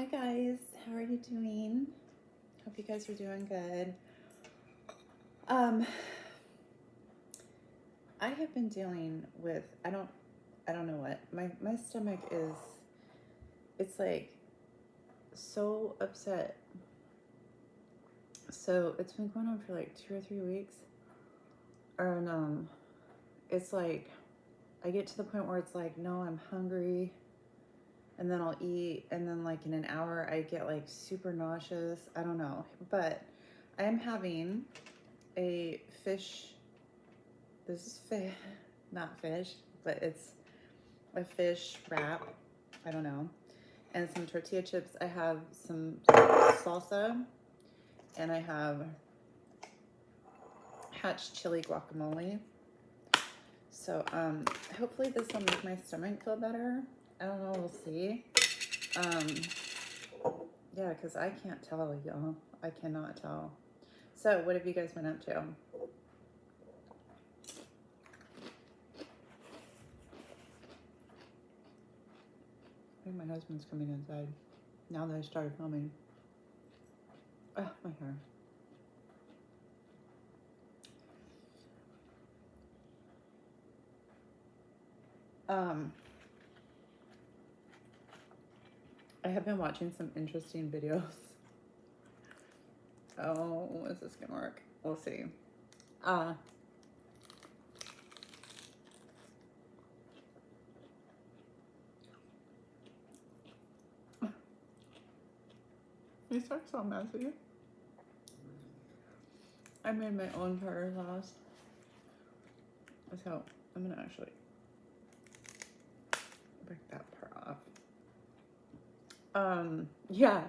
Hi guys, how are you doing? Hope you guys are doing good. I have been dealing with I don't know what. My stomach is, it's like so upset. So it's been going on for like 2 or 3 weeks. And it's like I get to the point where it's like, no, I'm hungry. And then I'll eat, and then like in an hour I get like super nauseous. I don't know, but I am having a fish. This is fish, not fish, but it's a fish wrap. I don't know, and some tortilla chips. I have some salsa, and I have hatch chili guacamole. So hopefully this will make my stomach feel better. I don't know, we'll see. Yeah, because I can't tell, y'all. I cannot tell. So what have you guys been up to? I think my husband's coming inside now that I started filming. Oh, my hair. I have been watching some interesting videos. Oh, is this gonna work? We'll see. These are so messy. I made my own tartar sauce. So I'm gonna actually break that part off. Yeah.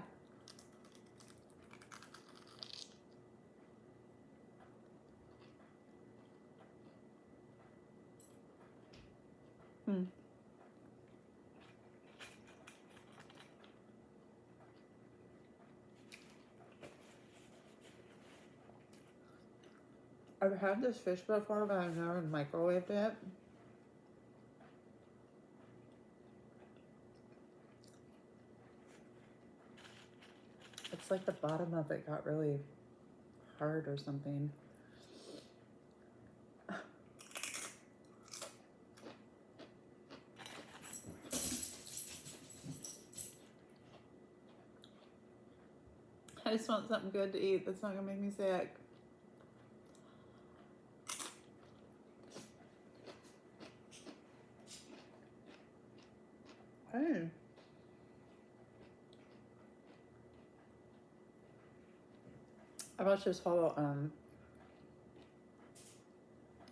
I've had this fish before, but I've never microwaved it. It's like the bottom of it got really hard or something. I just want something good to eat that's not gonna make me sick. Hey. I watched this whole, I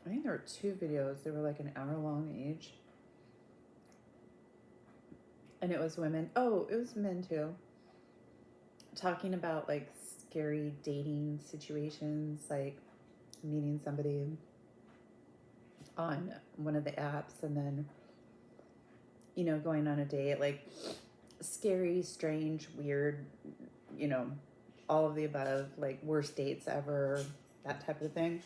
think there were 2 videos. They were like an hour long each. And it was women. Oh, it was men too. Talking about like scary dating situations, like meeting somebody on one of the apps and then, you know, going on a date, like scary, strange, weird, you know, all of the above, like worst dates ever, that type of thing.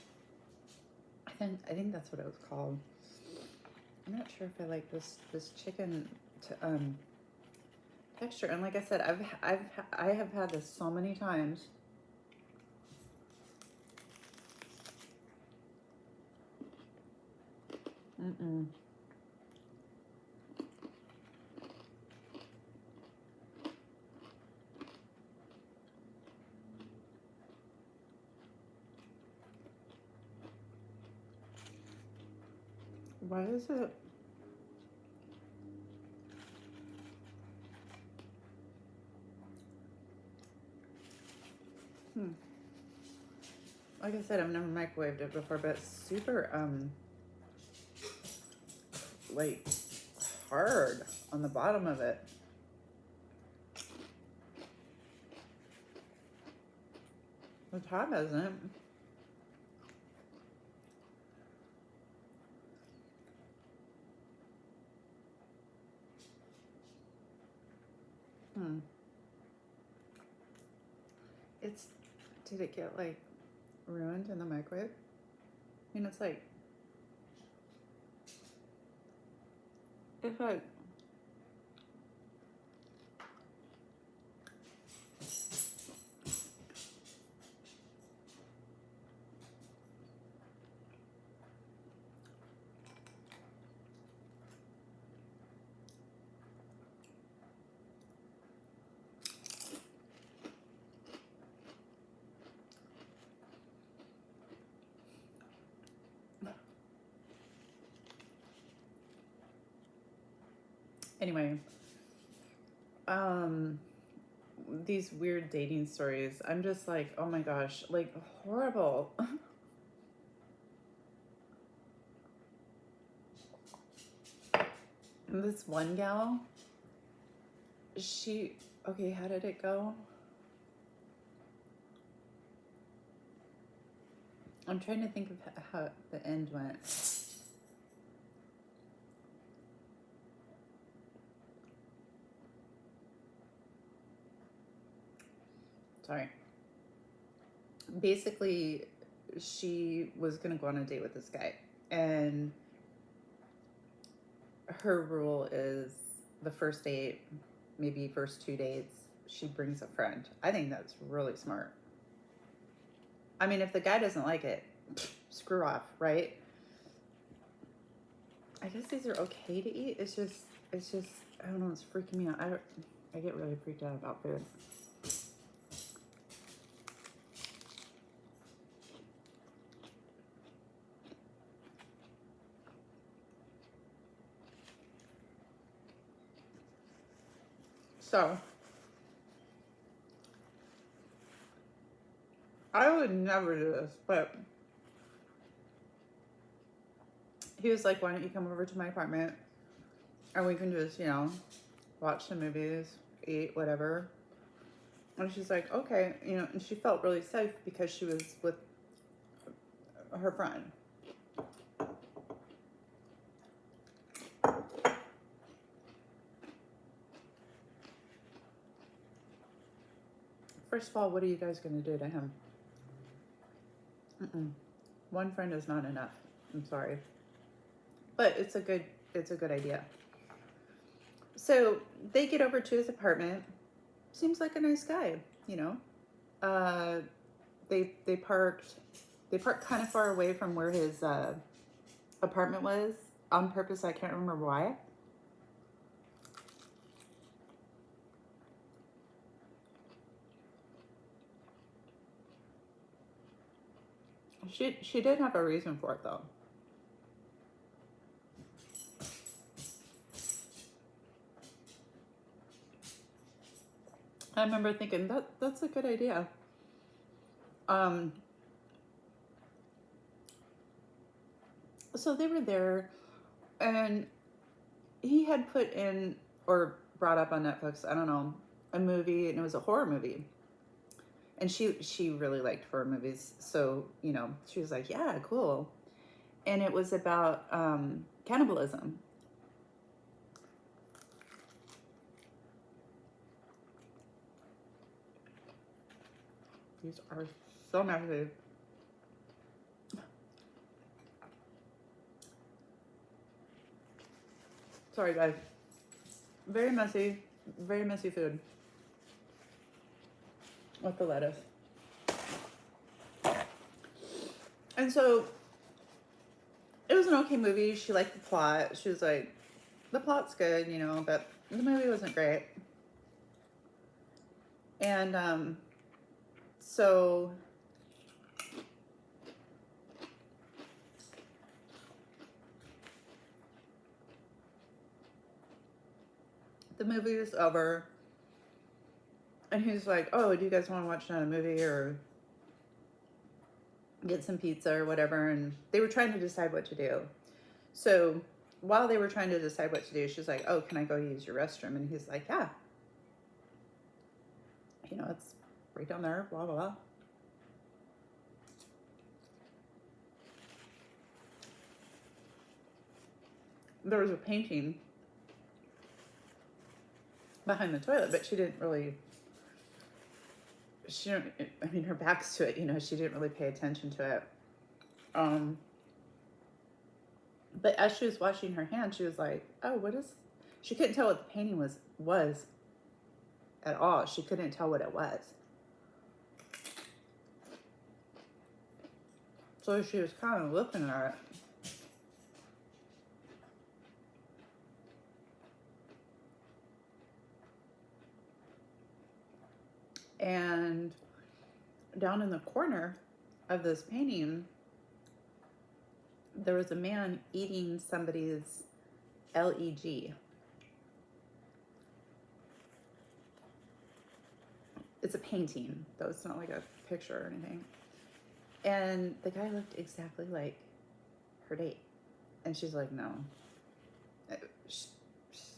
I think that's what it was called. I'm not sure if I like this chicken to texture. And like I said, I have had this so many times. Why is it? Like I said, I've never microwaved it before, but it's super, like, hard on the bottom of it. The top isn't. Did it get like ruined in the microwave? I mean, it's like Anyway, these weird dating stories. I'm just like, oh my gosh, like horrible. And this one gal, okay, how did it go? I'm trying to think of how the end went. Sorry. Basically, she was going to go on a date with this guy. And her rule is the first date, maybe first 2 dates, she brings a friend. I think that's really smart. I mean, if the guy doesn't like it, screw off, right? I guess these are okay to eat. It's just, I don't know, it's freaking me out. I get really freaked out about food. So, I would never do this, but he was like, why don't you come over to my apartment and we can just, you know, watch some movies, eat, whatever. And she's like, okay, you know, and she felt really safe because she was with her friend. First of all, what are you guys going to do to him? One friend is not enough. I'm sorry. But it's a good idea. So they get over to his apartment. Seems like a nice guy, you know. They parked kind of far away from where his apartment was on purpose. I can't remember why. She did have a reason for it though. I remember thinking that's a good idea. So they were there, and he had put in or brought up on Netflix, I don't know, a movie, and it was a horror movie. And she really liked horror movies, so you know, she was like, yeah, cool. And it was about cannibalism. These are so messy. Sorry guys. Very messy food with the lettuce. And so it was an okay movie. She liked the plot. She was like, the plot's good, you know, but the movie wasn't great. And so the movie was over, and he's like, oh, do you guys want to watch another movie or get some pizza or whatever? And they were trying to decide what to do. So while they were trying to decide what to do, she's like, oh, can I go use your restroom? And he's like, yeah. You know, it's right down there, blah, blah, blah. There was a painting behind the toilet, but she didn't really, I mean, her back's to it, you know, she didn't really pay attention to it. But as she was washing her hands, she was like, oh, she couldn't tell what the painting was at all. She couldn't tell what it was. So she was kind of looking at it. And down in the corner of this painting, there was a man eating somebody's leg. It's a painting, though. It's not like a picture or anything. And the guy looked exactly like her date. And she's like, no. She's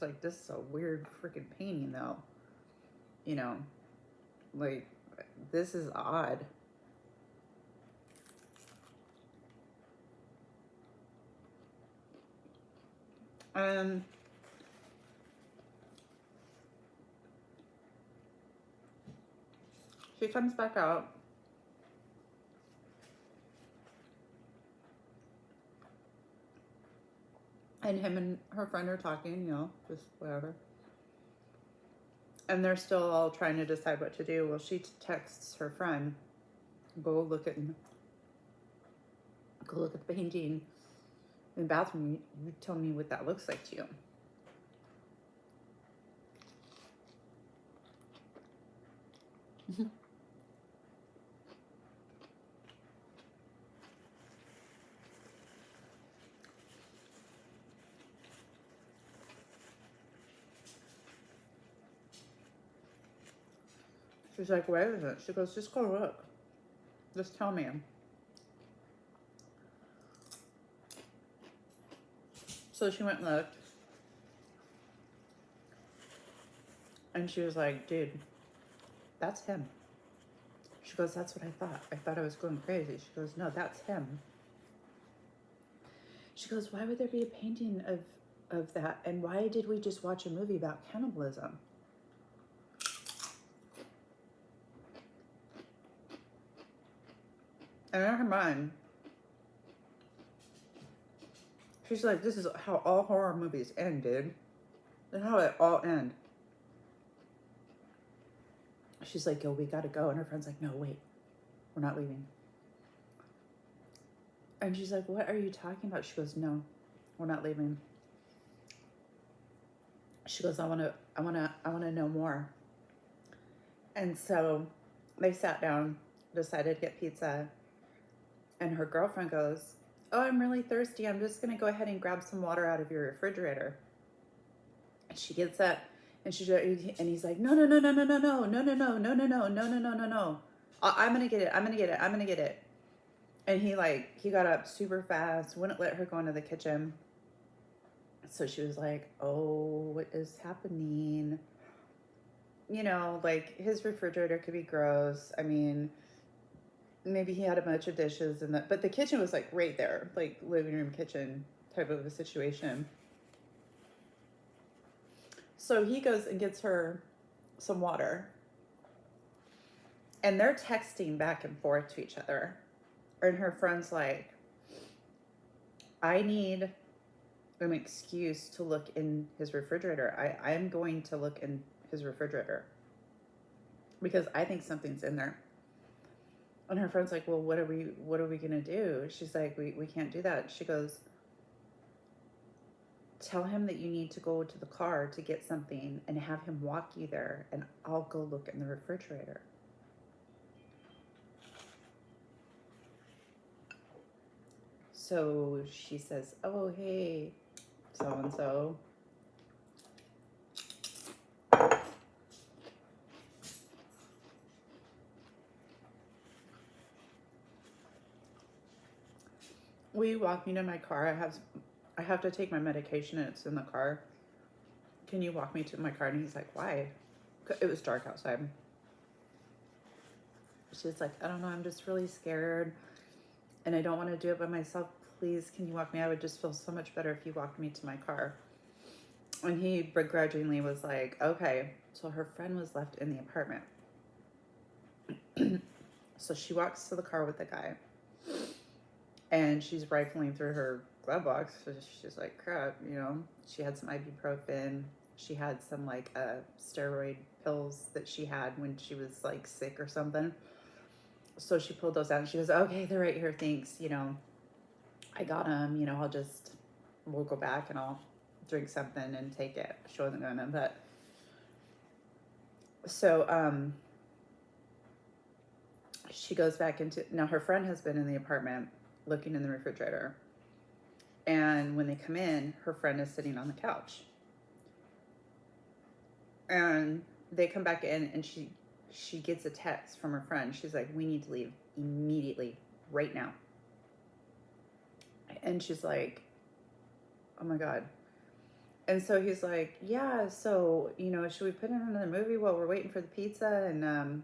like, this is a weird freaking painting, though. You know, like, this is odd. She comes back out. And him and her friend are talking, you know, just whatever. And they're still all trying to decide what to do. Well, she texts her friend, go look at the painting in the bathroom. You tell me what that looks like to you. She's like, where is it? She goes, just go look. Just tell me. So she went and looked. And she was like, dude, that's him. She goes, that's what I thought. I thought I was going crazy. She goes, no, that's him. She goes, why would there be a painting of that? And why did we just watch a movie about cannibalism? And in her mind, she's like, this is how all horror movies end, dude. This is how it all ends. She's like, yo, we gotta go. And her friend's like, no, wait, we're not leaving. And she's like, what are you talking about? She goes, no, we're not leaving. She goes, I wanna know more. And so they sat down, decided to get pizza. And her girlfriend goes, oh, I'm really thirsty. I'm just gonna go ahead and grab some water out of your refrigerator. And she gets up and he's like, no. I'm gonna get it. And he got up super fast, wouldn't let her go into the kitchen. So she was like, oh, what is happening? You know, like, his refrigerator could be gross. I mean, maybe he had a bunch of dishes but the kitchen was like right there, like living room kitchen type of a situation. So he goes and gets her some water, and they're texting back and forth to each other. And her friend's like, I need an excuse to look in his refrigerator. I'm going to look in his refrigerator because I think something's in there. And her friend's like, well, what are we gonna do? She's like, we can't do that. She goes, tell him that you need to go to the car to get something and have him walk you there, and I'll go look in the refrigerator. So she says, oh, hey, so-and-so. Will you walk me to my car? I have to take my medication and it's in the car. Can you walk me to my car? And he's like, why? It was dark outside. She's like, I don't know, I'm just really scared and I don't want to do it by myself. Please, can you walk me? I would just feel so much better if you walked me to my car. And he begrudgingly was like, okay. So her friend was left in the apartment. So she walks to the car with the guy. And she's rifling through her glove box. So she's like, crap, you know. She had some ibuprofen. She had some like steroid pills that she had when she was like sick or something. So she pulled those out and she goes, okay, they're right here. Thanks. You know, I got them. You know, we'll go back and I'll drink something and take it. She wasn't going to, but so she goes back now her friend has been in the apartment looking in the refrigerator. And when they come in, her friend is sitting on the couch. And they come back in and she gets a text from her friend. She's like, we need to leave immediately, right now. And she's like, oh my God. And so he's like, yeah, so, you know, should we put in another movie while we're waiting for the pizza? And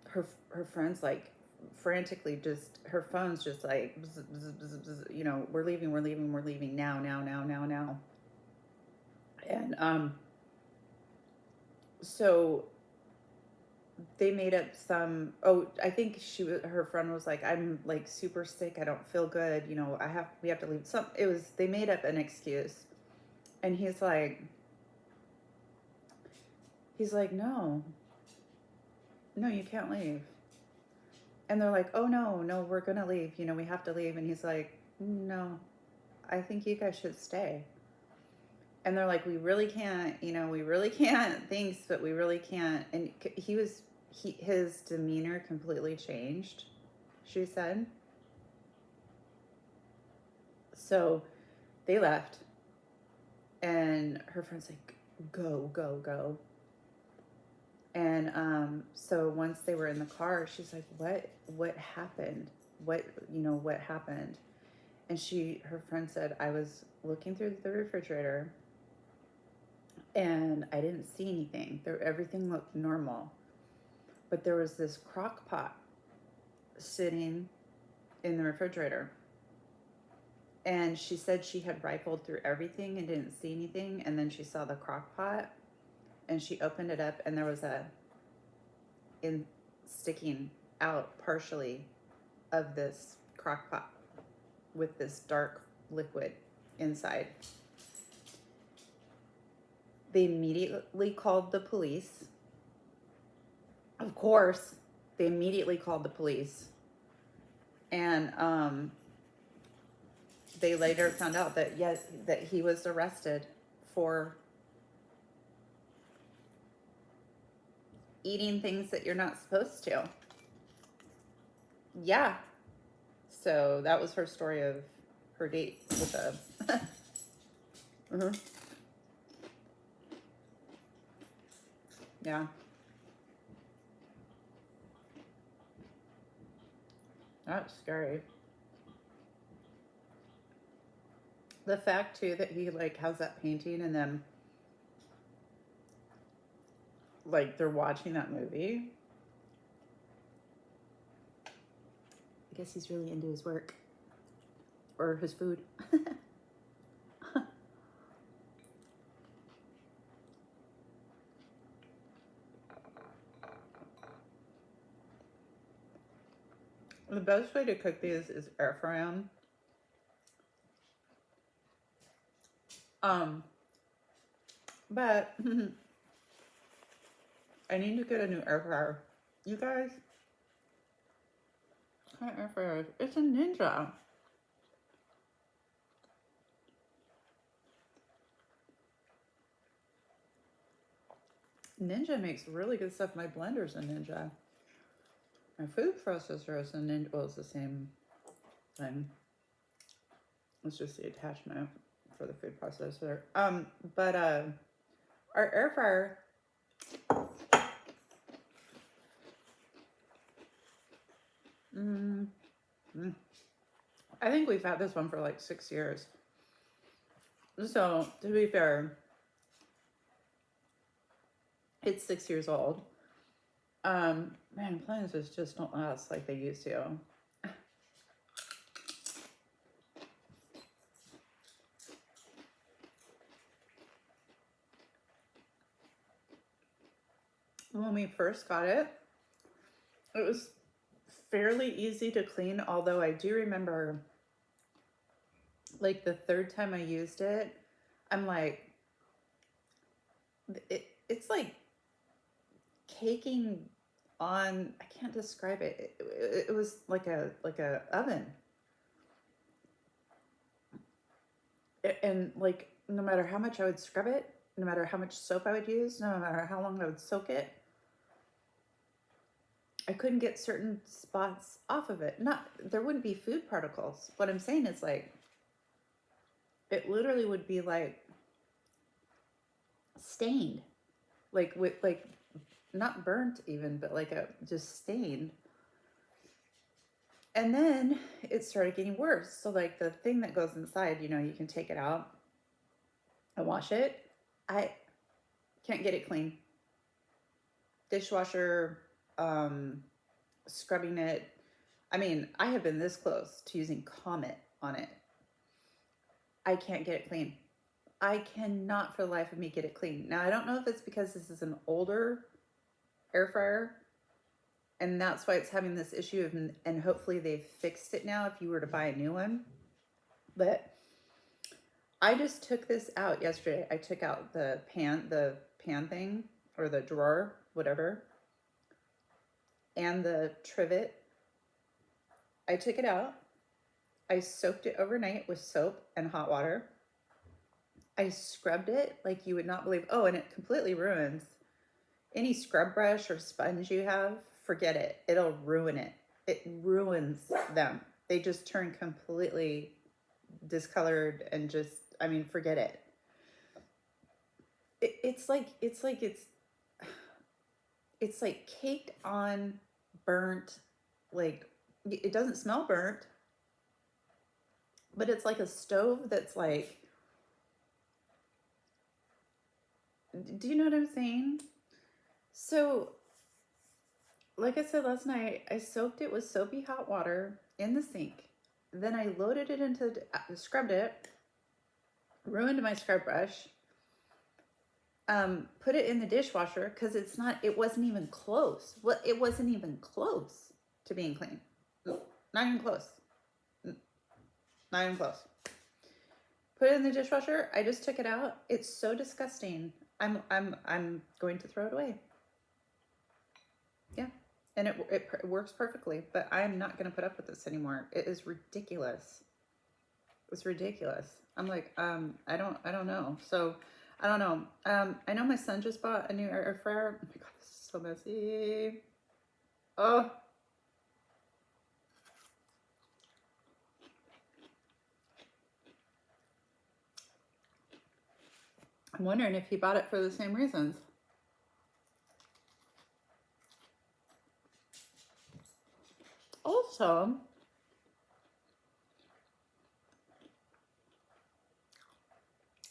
her friend's like frantically, just her phone's just like, bzz, bzz, bzz, bzz, you know, we're leaving now. And so they made up some, I think her friend was like, I'm like super sick, I don't feel good, you know, we have to leave. They made up an excuse. And he's like, no, you can't leave. And they're like, oh no, we're gonna leave, you know, we have to leave. And he's like, no, I think you guys should stay. And they're like, we really can't, you know, thanks, but we really can't. And his demeanor completely changed, she said. So they left, and her friend's like, go. And so once they were in the car, she's like, what happened? What happened? And her friend said, I was looking through the refrigerator and I didn't see anything. Everything looked normal. But there was this crock pot sitting in the refrigerator. And she said she had rifled through everything and didn't see anything. And then she saw the crock pot and she opened it up and there was sticking out partially of this crock pot with this dark liquid inside. They immediately called the police. Of course, they immediately called the police. And they later found out that that he was arrested for eating things that you're not supposed to. Yeah. So that was her story of her date with a Yeah. That's scary. The fact too that he like has that painting and then like they're watching that movie. I guess he's really into his work or his food. The best way to cook these is air fry them. But I need to get a new air fryer. You guys, my air fryer, it's a Ninja. Ninja makes really good stuff. My blender's a Ninja. My food processor is a Ninja. Well, it's the same thing. It's just the attachment for the food processor. But our air fryer. I think we've had this one for like 6 years. So to be fair, it's 6 years old. Man, appliances just don't last like they used to. When we first got it, it was fairly easy to clean, although I do remember like the third time I used it, I'm like, it's like caking on, I can't describe it. It was like a oven. And like, no matter how much I would scrub it, no matter how much soap I would use, no matter how long I would soak it, I couldn't get certain spots off of it. There wouldn't be food particles. What I'm saying is like, it literally would be like stained, like with like not burnt even, but like a just stained. And then it started getting worse. So like the thing that goes inside, you know, you can take it out and wash it. I can't get it clean. Dishwasher, scrubbing it. I mean, I have been this close to using Comet on it. I can't get it clean. I cannot for the life of me get it clean. Now, I don't know if it's because this is an older air fryer and that's why it's having this issue of, and hopefully they've fixed it now if you were to buy a new one. But I just took this out yesterday. I took out the pan thing or the drawer, whatever, and the trivet. I took it out. I soaked it overnight with soap and hot water. I scrubbed it like you would not believe. Oh, and it completely ruins any scrub brush or sponge you have. Forget it. It'll ruin it. It ruins them. They just turn completely discolored and just, I mean, forget it. It's like caked on burnt, like it doesn't smell burnt, but it's like a stove that's like, do you know what I'm saying? So, like I said last night, I soaked it with soapy hot water in the sink. Then I loaded it into, scrubbed it, ruined my scrub brush, put it in the dishwasher because it wasn't even close. Well, it wasn't even close to being clean. Not even close. Not even close. Put it in the dishwasher. I just took it out. It's so disgusting. I'm going to throw it away. Yeah. And it works perfectly, but I'm not going to put up with this anymore. It is ridiculous. It's ridiculous. I'm like, I don't know. So I don't know. I know my son just bought a new air fryer. Oh my God, this is so messy. Oh. I'm wondering if he bought it for the same reasons. Also,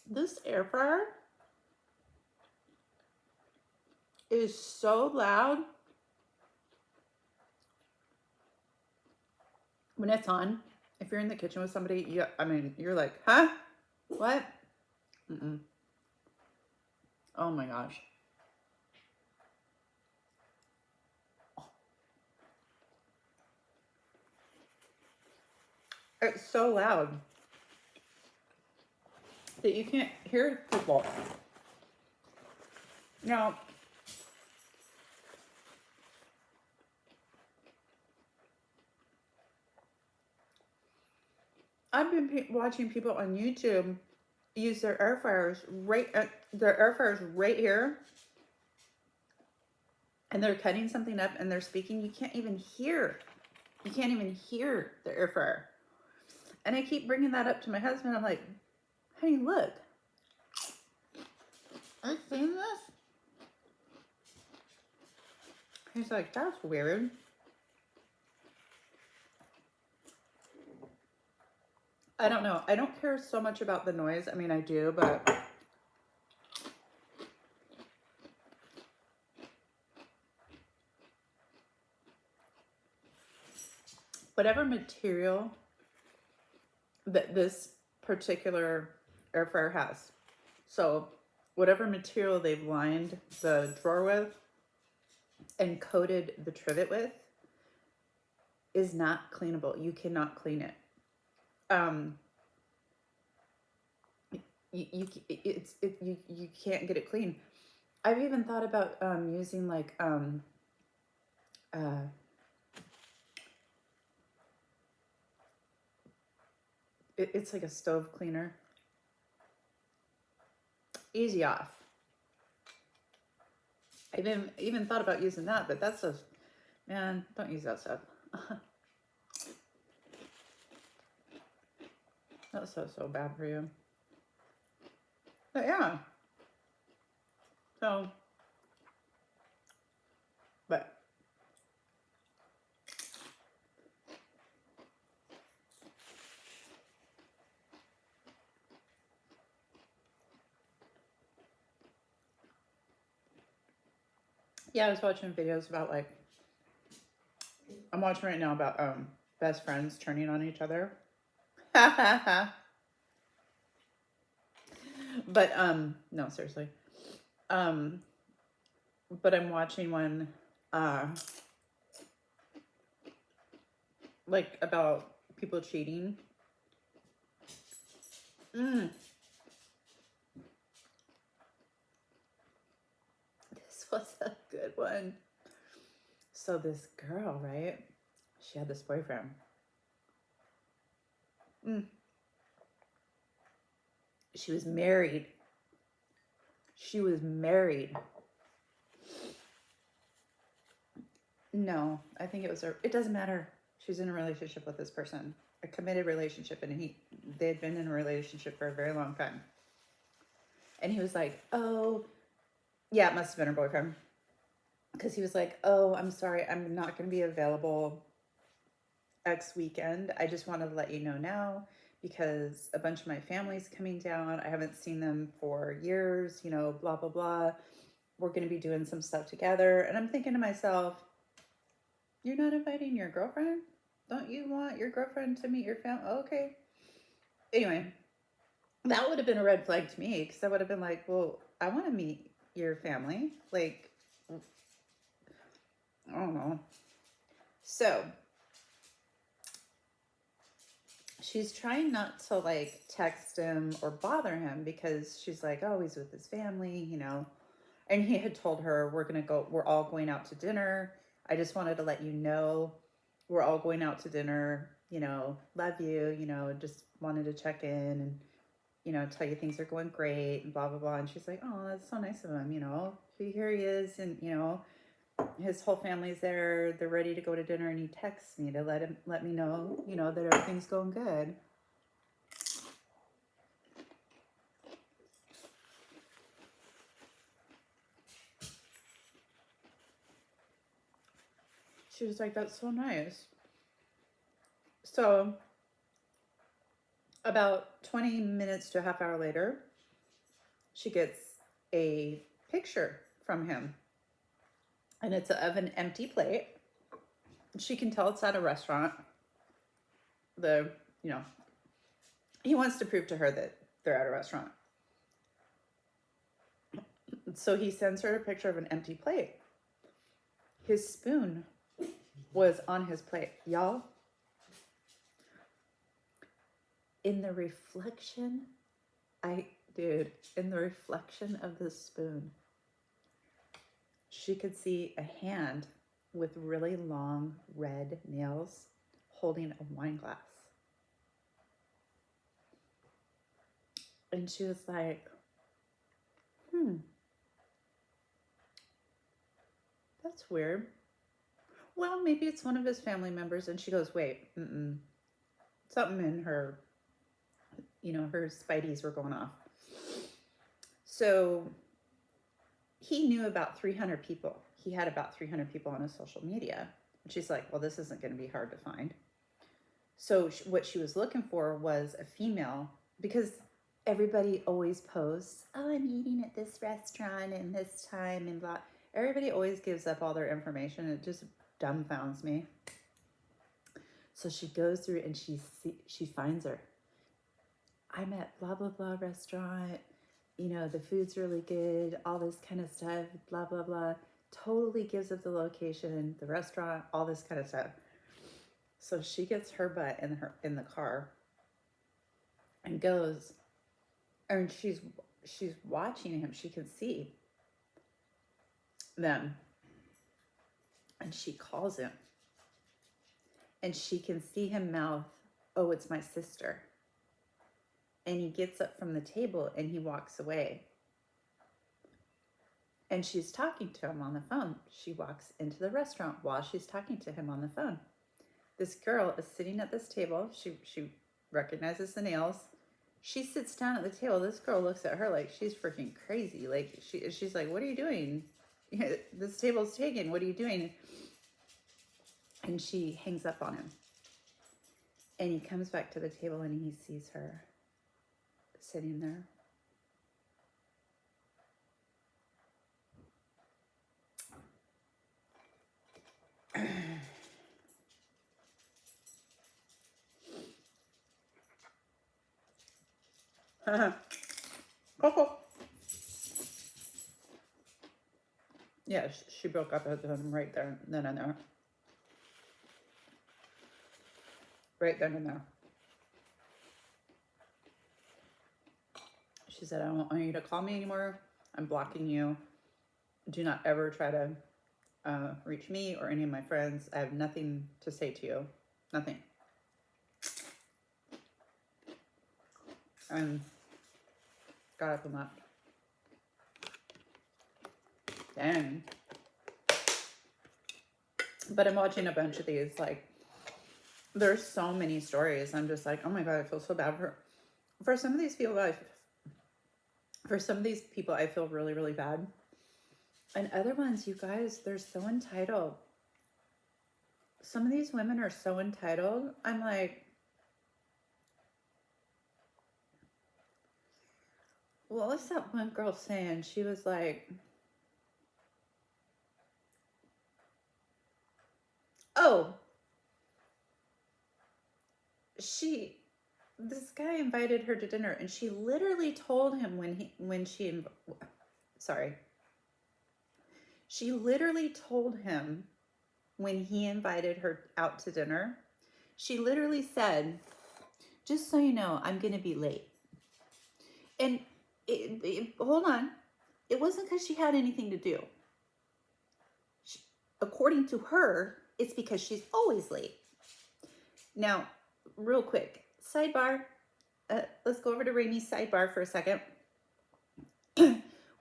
this air fryer is so loud when it's on. If you're in the kitchen with somebody, you're like, huh? What? Mm-mm. Oh my gosh. It's so loud that you can't hear people. Now, I've been watching people on YouTube use their air fryers right here, and they're cutting something up and they're speaking. You can't even hear the air fryer. And I keep bringing that up to my husband. I'm like, hey, look, have you seen this? He's like, that's weird. I don't know. I don't care so much about the noise. I mean, I do, but whatever material that this particular air fryer has. So whatever material they've lined the drawer with and coated the trivet with is not cleanable. You cannot clean it. You can't get it clean. I've even thought about using like it's like a stove cleaner. Easy Off. I've even thought about using that, but that's just, man, don't use that stuff. That's so bad for you. But yeah. So Yeah, I was watching videos about like, I'm watching right now about best friends turning on each other. But no, seriously. Um but I'm watching one uh like about people cheating. This was a good one. So this girl, right? She had this boyfriend. She was married. She was married. No, I think it was it doesn't matter. She's in a relationship with this person, a committed relationship, and they had been in a relationship for a very long time. And he was like, "Oh, yeah, it must have been her boyfriend," because he was like, "Oh, I'm sorry, I'm not going to be available X weekend. I just wanted to let you know now because a bunch of my family's coming down. I haven't seen them for years. You know, blah blah blah. We're going to be doing some stuff together." And I'm thinking to myself, you're not inviting your girlfriend? Don't you want your girlfriend to meet your family? Okay. Anyway, that would have been a red flag to me because I would have been like, well, I want to meet your family. Like, I don't know. So she's trying not to like text him or bother him because she's like, oh, he's with his family, you know. And he had told her, we're all going out to dinner. I just wanted to let you know we're all going out to dinner, you know, love you, you know, just wanted to check in and, you know, tell you things are going great and blah, blah, blah. And she's like, oh, that's so nice of him, you know, here he is. And, you know, his whole family's there. They're ready to go to dinner. And he texts me to let me know, you know, that everything's going good. She was like, that's so nice. So about 20 minutes to a half hour later, she gets a picture from him. And it's of an empty plate. She can tell it's at a restaurant. You know, he wants to prove to her that they're at a restaurant. So he sends her a picture of an empty plate. His spoon was on his plate. Y'all, in the reflection, in the reflection of the spoon, she could see a hand with really long red nails holding a wine glass. And she was like, that's weird. Well, maybe it's one of his family members. And she goes, wait, something in her, you know, her spideys were going off. So he knew about 300 people. He had about 300 people on his social media. And she's like, well, this isn't going to be hard to find. So what she was looking for was a female, because everybody always posts, oh, I'm eating at this restaurant and this time and blah. Everybody always gives up all their information. It just dumbfounds me. So she goes through and she finds her. I'm at blah, blah, blah restaurant. You know, the food's really good, all this kind of stuff, blah, blah, blah. Totally gives up the location, the restaurant, all this kind of stuff. So she gets her butt in the car and goes, and she's watching him. She can see them. And she calls him. And she can see him mouth, oh, it's my sister. And he gets up from the table and he walks away. And she's talking to him on the phone. She walks into the restaurant while she's talking to him on the phone. This girl is sitting at this table. She recognizes the nails. She sits down at the table. This girl looks at her like she's freaking crazy. Like she's like, what are you doing? This table's taken. What are you doing? And she hangs up on him. And he comes back to the table and he sees her sitting there. Coco. Yeah, she broke up with him right there, then and there. Right then and there. She said, I don't want you to call me anymore. I'm blocking you. Do not ever try to reach me or any of my friends. I have nothing to say to you. Nothing. And got up and left. Dang. But I'm watching a bunch of these, like, there's so many stories. I'm just like, oh my God, I feel so bad for some of these people. For some of these people, I feel really, really bad. And other ones, you guys, they're so entitled. Some of these women are so entitled. I'm like, what was that one girl saying? She was like, oh, this guy invited her to dinner, and she literally told him she literally told him when he invited her out to dinner, she literally said, just so you know, I'm going to be late. And hold on, it wasn't because she had anything to do. According to her, it's because she's always late. Now, real quick, sidebar. Let's go over to Rainey's sidebar for a second.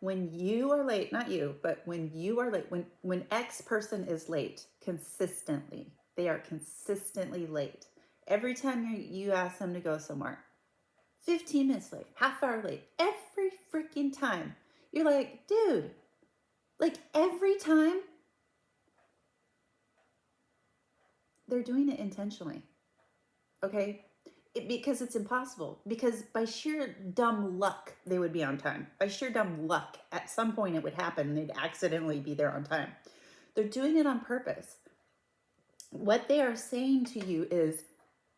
When you are late, not you, but when you are late, when X person is late consistently, they are consistently late. Every time you ask them to go somewhere, 15 minutes late, half hour late, every freaking time. You're like, dude, like every time. They're doing it intentionally. Okay? Because it's impossible. Because by sheer dumb luck, they would be on time. By sheer dumb luck, at some point it would happen and they'd accidentally be there on time. They're doing it on purpose. What they are saying to you is,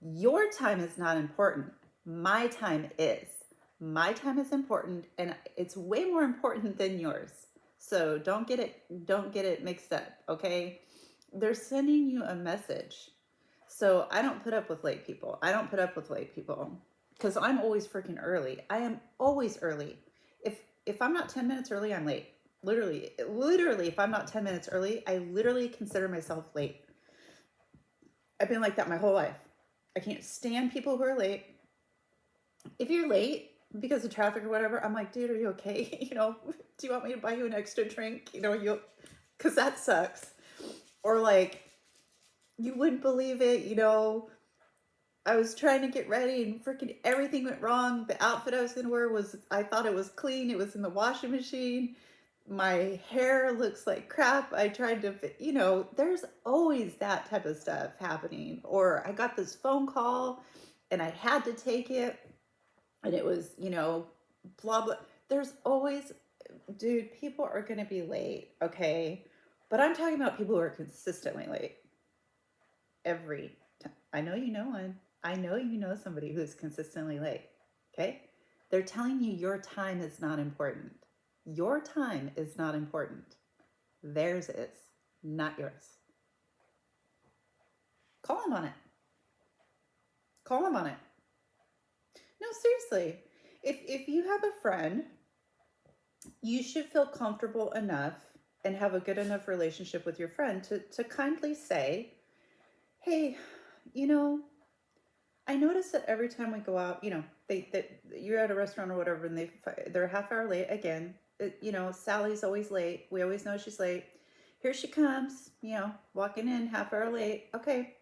your time is not important. My time is. My time is important, and it's way more important than yours. So don't get it mixed up, okay? They're sending you a message. So I don't put up with late people. I don't put up with late people because I'm always freaking early. I am always early. If I'm not 10 minutes early, I'm late. Literally, if I'm not 10 minutes early, I literally consider myself late. I've been like that my whole life. I can't stand people who are late. If you're late because of traffic or whatever, I'm like, dude, are you okay? You know, do you want me to buy you an extra drink? You know, because that sucks. Or like, you wouldn't believe it, you know, I was trying to get ready and freaking everything went wrong. The outfit I was going to wear I thought it was clean. It was in the washing machine. My hair looks like crap. I tried to, you know, there's always that type of stuff happening. Or I got this phone call and I had to take it and it was, you know, blah, blah. There's always, dude, people are going to be late, okay? But I'm talking about people who are consistently late. Every time. I know you know one. I know you know somebody who's consistently late, okay? They're telling you your time is not important. Your time is not important. Theirs is, not yours. Call them on it. Call them on it. No, seriously. If you have a friend, you should feel comfortable enough and have a good enough relationship with your friend to kindly say, hey, you know, I notice that every time we go out, you know, you're at a restaurant or whatever, and they're a half hour late again. You know, Sally's always late. We always know she's late. Here she comes, you know, walking in half hour late. Okay.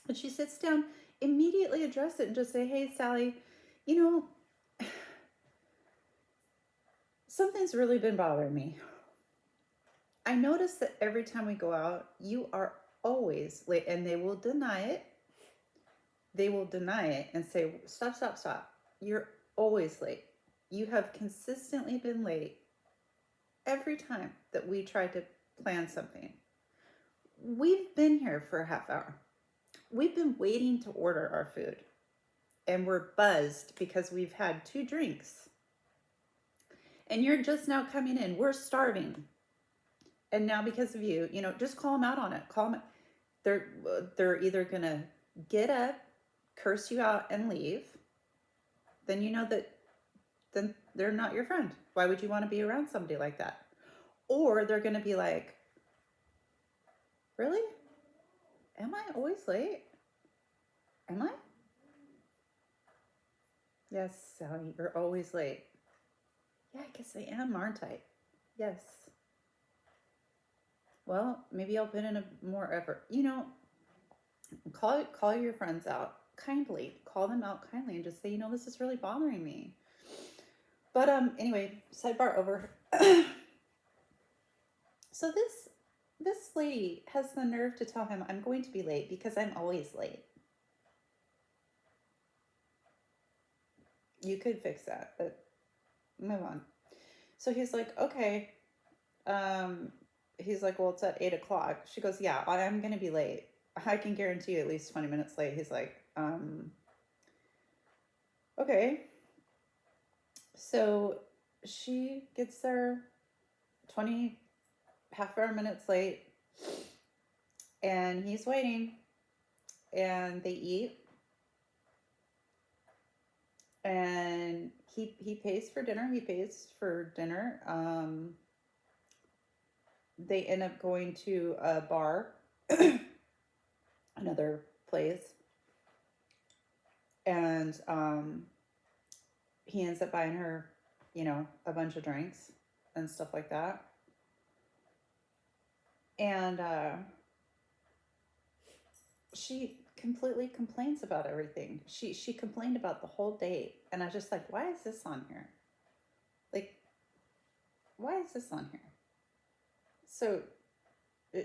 And she sits down, immediately address it and just say, hey, Sally, you know, something's really been bothering me. I notice that every time we go out, you are always late, and they will deny it. They will deny it and say, stop. You're always late. You have consistently been late every time that we tried to plan something. We've been here for a half hour. We've been waiting to order our food. and we're buzzed because we've had 2 drinks. And you're just now coming in. We're starving. And now because of you, you know, just call them out on it. Call them. They're either going to get up, curse you out, and leave. Then you know that then they're not your friend. Why would you want to be around somebody like that? Or they're going to be like, really? Am I always late? Am I? Yes, Sally, you're always late. Yeah, I guess I am, aren't I? Yes. Well, maybe I'll put in a more effort. You know, call your friends out kindly. Call them out kindly and just say, you know, this is really bothering me. But anyway, sidebar over. So this lady has the nerve to tell him, I'm going to be late because I'm always late. You could fix that, but move on. So he's like, okay. He's like, well, it's at 8 o'clock. She goes, yeah, I'm going to be late. I can guarantee you at least 20 minutes late. He's like, okay. So she gets there 20 half-hour minutes late, and he's waiting, and they eat, and he pays for dinner. They end up going to a bar, another place, and he ends up buying her, you know, a bunch of drinks and stuff like that. And she completely complains about everything. She complained about the whole date, and I was just like, why is this on here? Like, why is this on here? So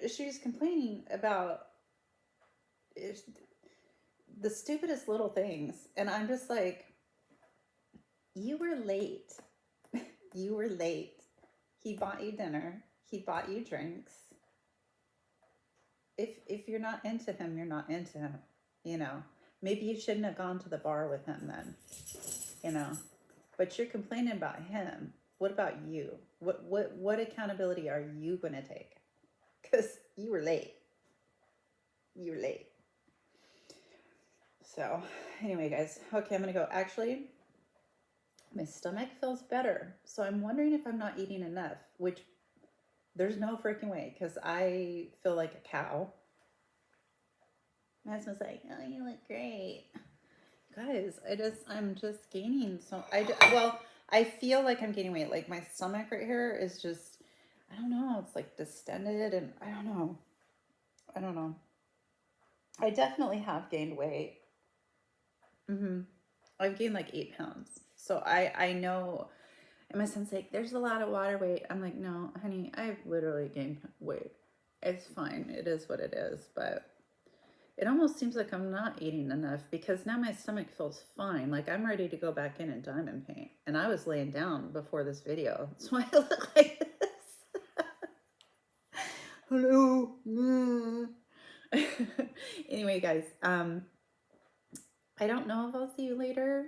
she's complaining about the stupidest little things, and I'm just like, you were late. You were late. He bought you dinner. He bought you drinks. If you're not into him, you're not into him. You know, maybe you shouldn't have gone to the bar with him then. You know, but you're complaining about him. What about you? What accountability are you going to take? Because you were late. You were late. So anyway, guys, okay, I'm going to go. Actually, my stomach feels better. So I'm wondering if I'm not eating enough, which there's no freaking way, because I feel like a cow. My husband's like, oh, you look great. Guys, I'm just gaining. So I feel like I'm gaining weight. Like my stomach right here is just, I don't know. It's like distended, and I don't know. I definitely have gained weight. I've gained like 8 pounds. So I know, and my son's like, there's a lot of water weight. I'm like, no, honey, I've literally gained weight. It's fine. It is what it is. But it almost seems like I'm not eating enough, because now my stomach feels fine. Like I'm ready to go back in and diamond paint. And I was laying down before this video. That's why I look like this. Hello. Anyway, guys, I don't know if I'll see you later.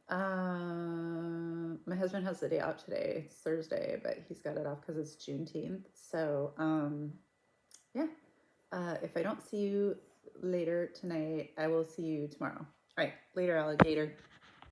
My husband has the day out today. It's Thursday, but he's got it off because it's Juneteenth. So, yeah. If I don't see you later tonight, I will see you tomorrow. All right, later, alligator.